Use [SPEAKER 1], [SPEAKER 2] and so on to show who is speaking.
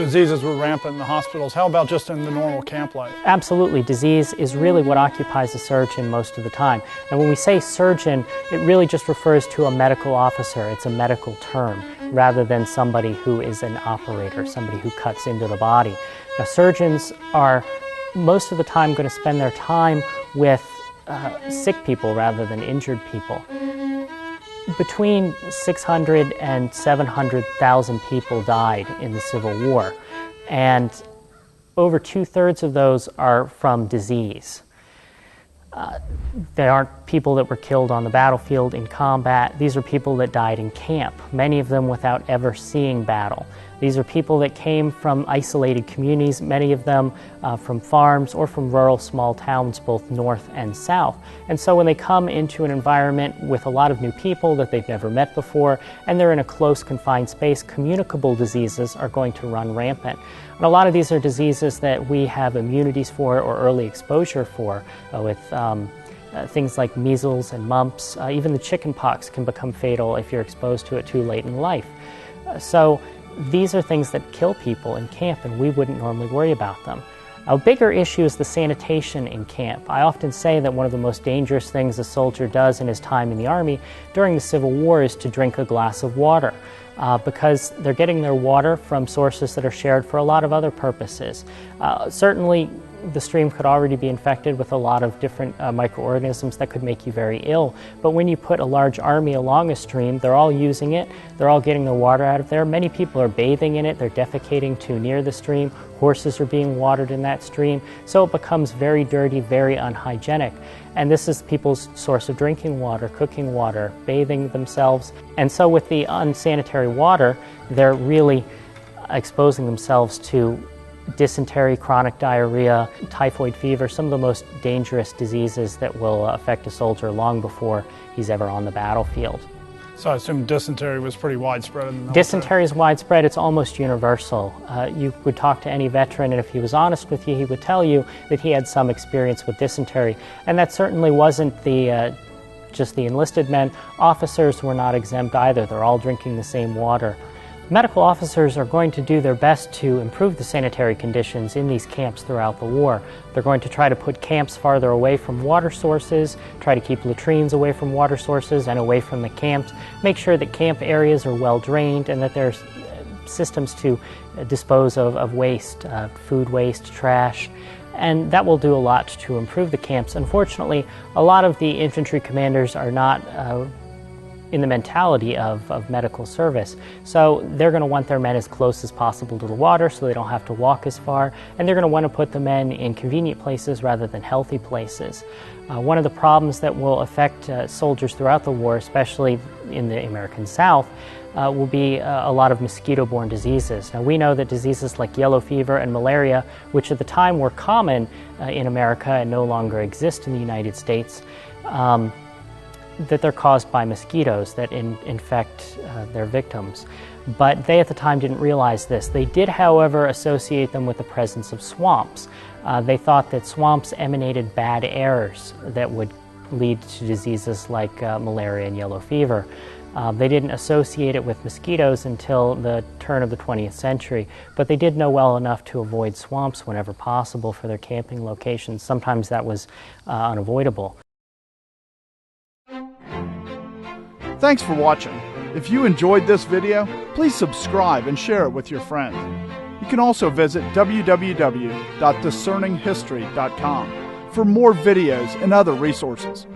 [SPEAKER 1] diseases were rampant in the hospitals. How about just in the normal camp life?
[SPEAKER 2] Absolutely. Disease is really what occupies a surgeon most of the time. And when we say surgeon, it really just refers to a medical officer. It's a medical term rather than somebody who is an operator, somebody who cuts into the body. Now, surgeons are most of the time going to spend their time with sick people rather than injured people. Between 600 and 700,000 people died in the Civil War, and over 2/3 of those are from disease. They aren't people that were killed on the battlefield in combat. These are people that died in camp, many of them without ever seeing battle. These are people that came from isolated communities, many of them from farms or from rural small towns, both north and south. And so when they come into an environment with a lot of new people that they've never met before, and they're in a close, confined space, communicable diseases are going to run rampant. And a lot of these are diseases that we have immunities for or early exposure for, with things like measles and mumps. Even the chicken pox can become fatal if you're exposed to it too late in life. So these are things that kill people in camp, and we wouldn't normally worry about them. A bigger issue is the sanitation in camp. I often say that one of the most dangerous things a soldier does in his time in the Army during the Civil War is to drink a glass of water, because they're getting their water from sources that are shared for a lot of other purposes. Certainly, the stream could already be infected with a lot of different microorganisms that could make you very ill. But when you put a large army along a stream, they're all using it, they're all getting their water out of there. Many people are bathing in it, they're defecating too near the stream, horses are being watered in that stream, so it becomes very dirty, very unhygienic. And this is people's source of drinking water, cooking water, bathing themselves. And so with the unsanitary water, they're really exposing themselves to dysentery, chronic diarrhea, typhoid fever, some of the most dangerous diseases that will affect a soldier long before he's ever on the battlefield.
[SPEAKER 1] So I assume dysentery was pretty widespread in the military.
[SPEAKER 2] Dysentery is widespread. It's almost universal. You would talk to any veteran, and if he was honest with you, he would tell you that he had some experience with dysentery. And that certainly wasn't just the enlisted men. Officers were not exempt either. They're all drinking the same water. Medical officers are going to do their best to improve the sanitary conditions in these camps throughout the war. They're going to try to put camps farther away from water sources, try to keep latrines away from water sources and away from the camps, make sure that camp areas are well drained and that there's systems to dispose of waste, food waste, trash. And that will do a lot to improve the camps. Unfortunately, a lot of the infantry commanders are not in the mentality of medical service. So they're going to want their men as close as possible to the water so they don't have to walk as far, and they're going to want to put the men in convenient places rather than healthy places. One of the problems that will affect soldiers throughout the war, especially in the American South, will be a lot of mosquito-borne diseases. Now we know that diseases like yellow fever and malaria, which at the time were common in America and no longer exist in the United States, that they're caused by mosquitoes that infect their victims. But they at the time didn't realize this. They did, however, associate them with the presence of swamps. They thought that swamps emanated bad airs that would lead to diseases like malaria and yellow fever. They didn't associate it with mosquitoes until the turn of the 20th century, but they did know well enough to avoid swamps whenever possible for their camping locations. Sometimes that was unavoidable.
[SPEAKER 1] Thanks for watching. If you enjoyed this video, please subscribe and share it with your friends. You can also visit www.discerninghistory.com for more videos and other resources.